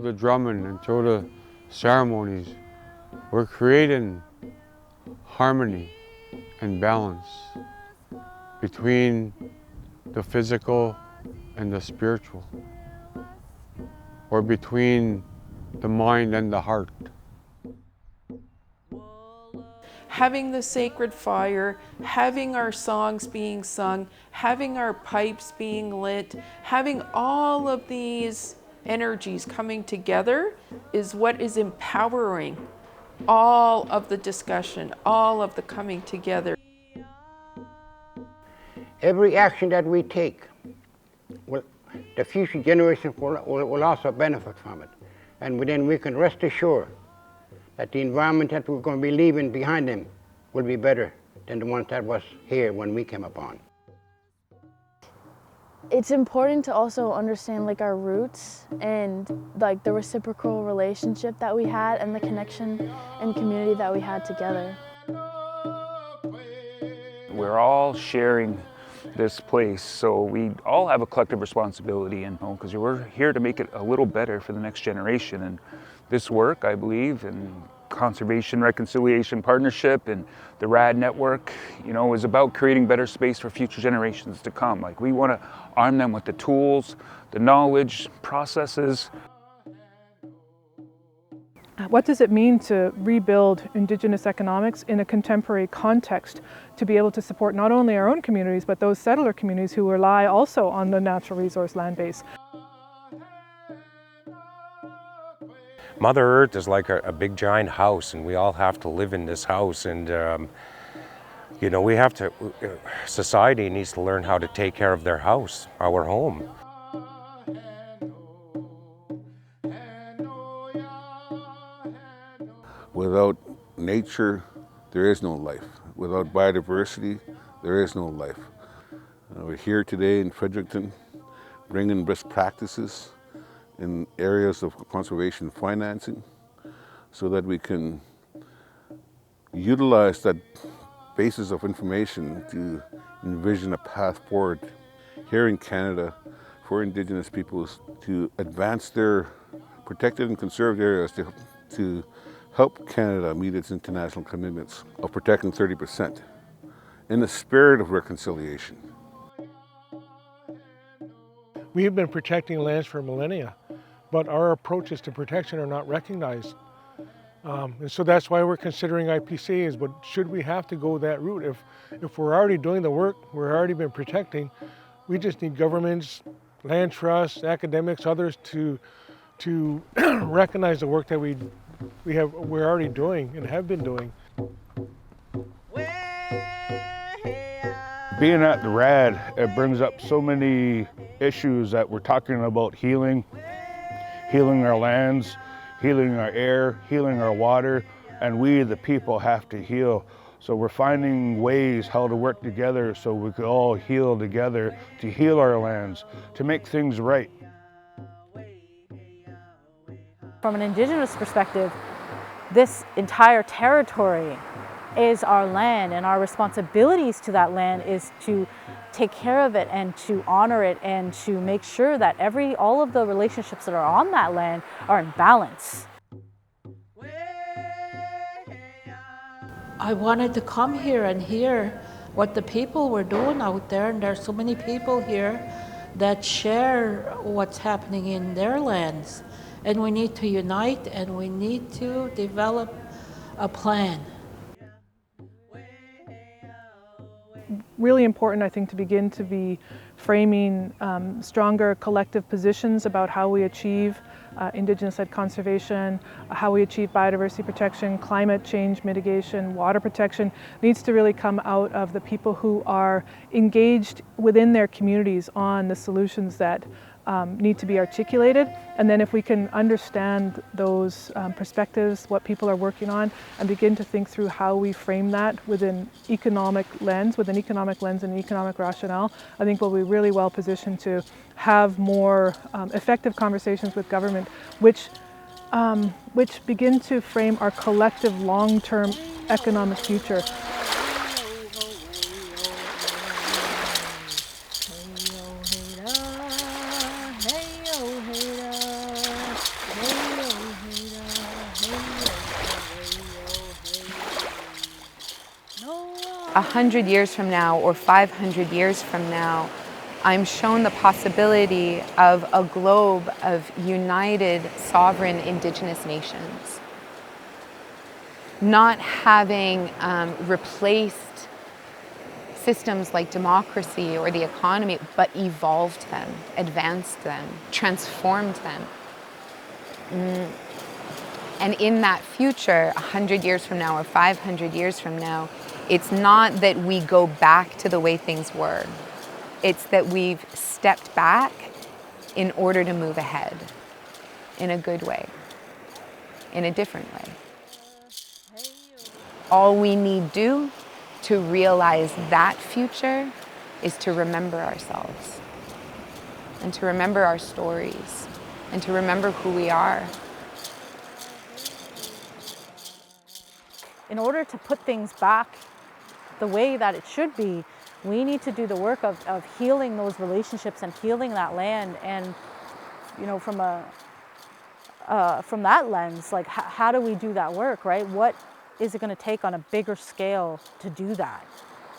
the drumming and through the ceremonies, we're creating harmony and balance between the physical and the spiritual, or between the mind and the heart. Having the sacred fire, having our songs being sung, having our pipes being lit, having all of these energies coming together is what is empowering all of the discussion, all of the coming together. Every action that we take, the future generations will also benefit from it. And then we can rest assured that the environment that we're going to be leaving behind them will be better than the one that was here when we came upon. It's important to also understand like our roots and like the reciprocal relationship that we had and the connection and community that we had together. We're all sharing this place, so we all have a collective responsibility, and because we're here to make it a little better for the next generation. And this work, I believe, in Conservation Reconciliation Partnership and the RAD network, is about creating better space for future generations to come. Like, we want to arm them with the tools, the knowledge, processes. What does it mean to rebuild Indigenous economics in a contemporary context to be able to support not only our own communities, but those settler communities who rely also on the natural resource land base? Mother Earth is like a big giant house, and we all have to live in this house. And we have to, society needs to learn how to take care of their house, our home. Without nature, there is no life. Without biodiversity, there is no life. We're here today in Fredericton, bringing best practices in areas of conservation financing so that we can utilize that basis of information to envision a path forward here in Canada for Indigenous peoples to advance their protected and conserved areas to help Canada meet its international commitments of protecting 30% in the spirit of reconciliation. We have been protecting lands for millennia, but our approaches to protection are not recognized. And so that's why we're considering IPCAs, but should we have to go that route? If we're already doing the work, we're already been protecting, we just need governments, land trusts, academics, others to recognize the work that we're already doing and have been doing. Being at the RAD, it brings up so many issues that we're talking about healing our lands, healing our air, healing our water, and we, the people, have to heal. So we're finding ways how to work together so we can all heal together, to heal our lands, to make things right. From an Indigenous perspective, this entire territory is our land, and our responsibilities to that land is to take care of it and to honor it and to make sure that all of the relationships that are on that land are in balance. I wanted to come here and hear what the people were doing out there, and there's so many people here that share what's happening in their lands. And we need to unite, and we need to develop a plan. Really important, I think, to begin to be framing stronger collective positions about how we achieve Indigenous-led conservation, how we achieve biodiversity protection, climate change mitigation, water protection, needs to really come out of the people who are engaged within their communities on the solutions that need to be articulated. And then if we can understand those perspectives, what people are working on, and begin to think through how we frame that with an economic lens and economic rationale, I think we'll be really well positioned to have more effective conversations with government, which begin to frame our collective long-term economic future. 100 years from now or 500 years from now, I'm shown the possibility of a globe of united, sovereign Indigenous nations, not having replaced systems like democracy or the economy, but evolved them, advanced them, transformed them. And in that future, 100 years from now or 500 years from now, it's not that we go back to the way things were. It's that we've stepped back in order to move ahead in a good way, in a different way. All we need do to realize that future is to remember ourselves and to remember our stories and to remember who we are. In order to put things back the way that it should be, we need to do the work of healing those relationships and healing that land. And, you know, from that lens, like, how do we do that work, right? What is it going to take on a bigger scale to do that?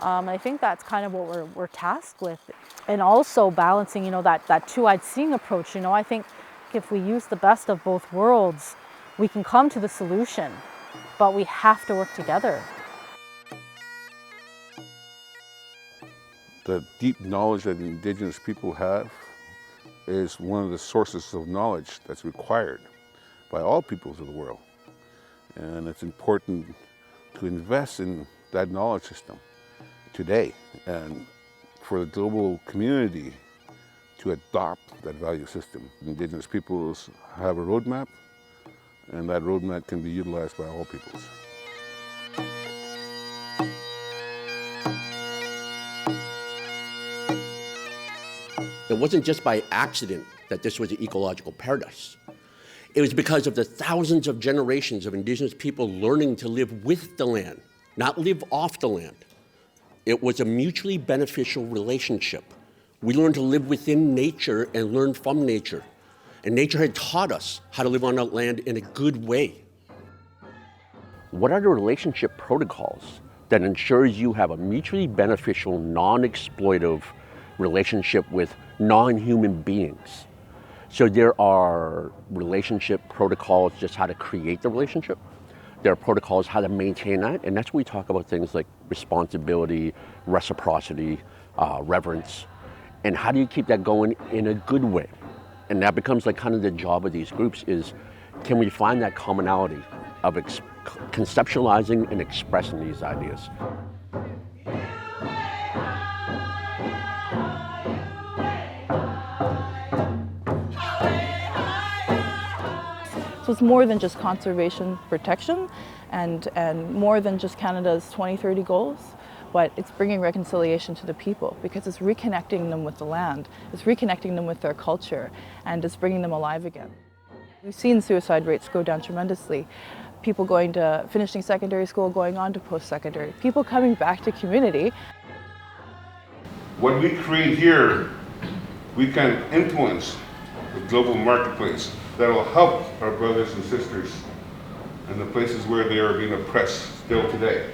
I think that's kind of what we're tasked with. And also balancing, you know, that two-eyed seeing approach. You know, I think if we use the best of both worlds, we can come to the solution, but we have to work together. The deep knowledge that Indigenous people have is one of the sources of knowledge that's required by all peoples of the world. And it's important to invest in that knowledge system today and for the global community to adopt that value system. Indigenous peoples have a roadmap, and that roadmap can be utilized by all peoples. It wasn't just by accident that this was an ecological paradise. It was because of the thousands of generations of Indigenous people learning to live with the land, not live off the land. It was a mutually beneficial relationship. We learned to live within nature and learn from nature. And nature had taught us how to live on that land in a good way. What are the relationship protocols that ensures you have a mutually beneficial, non-exploitive relationship with non-human beings? So there are relationship protocols, just how to create the relationship. There are protocols how to maintain that, and that's where we talk about things like responsibility, reciprocity, reverence, and how do you keep that going in a good way? And that becomes like kind of the job of these groups is, can we find that commonality of conceptualizing and expressing these ideas? So it's more than just conservation protection and more than just Canada's 2030 goals, but it's bringing reconciliation to the people because it's reconnecting them with the land, it's reconnecting them with their culture, and it's bringing them alive again. We've seen suicide rates go down tremendously. People going to finishing secondary school, going on to post-secondary, people coming back to community. What we create here, we can influence the global marketplace that will help our brothers and sisters in the places where they are being oppressed still today.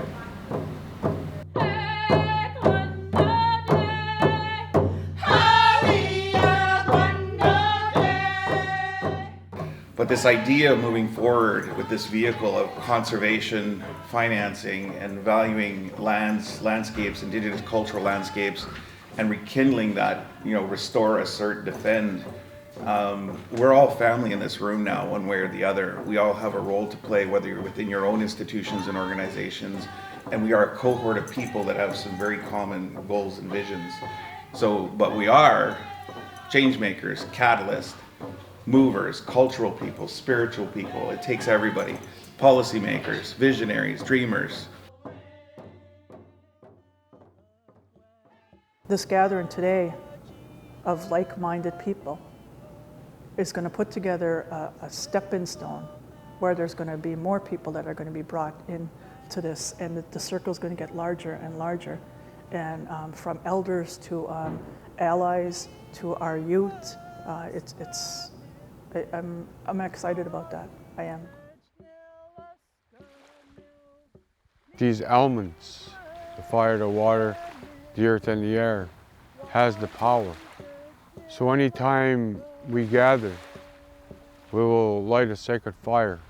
But this idea of moving forward with this vehicle of conservation, financing, and valuing landscapes, Indigenous cultural landscapes, and rekindling that, you know, restore, assert, defend. We're all family in this room now, one way or the other. We all have a role to play, whether you're within your own institutions and organizations, and we are a cohort of people that have some very common goals and visions. So, but we are change makers, catalysts, movers, cultural people, spiritual people. It takes everybody. Policymakers, visionaries, dreamers. This gathering today of like-minded people is going to put together a stepping stone where there's going to be more people that are going to be brought into this, and the circle is going to get larger and larger, and from elders to allies to our youth. I'm excited about that. I am. These elements the fire, the water, the earth, and the air, has the power. So anytime we gather, we will light a sacred fire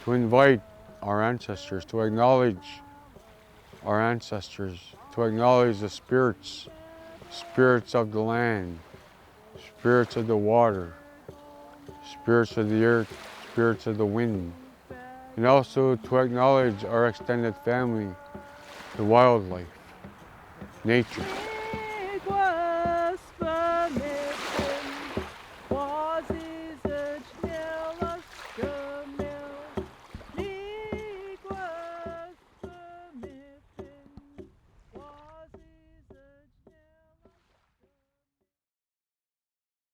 to invite our ancestors, to acknowledge our ancestors, to acknowledge the spirits, spirits of the land, spirits of the water, spirits of the earth, spirits of the wind, and also to acknowledge our extended family, the wildlife, nature.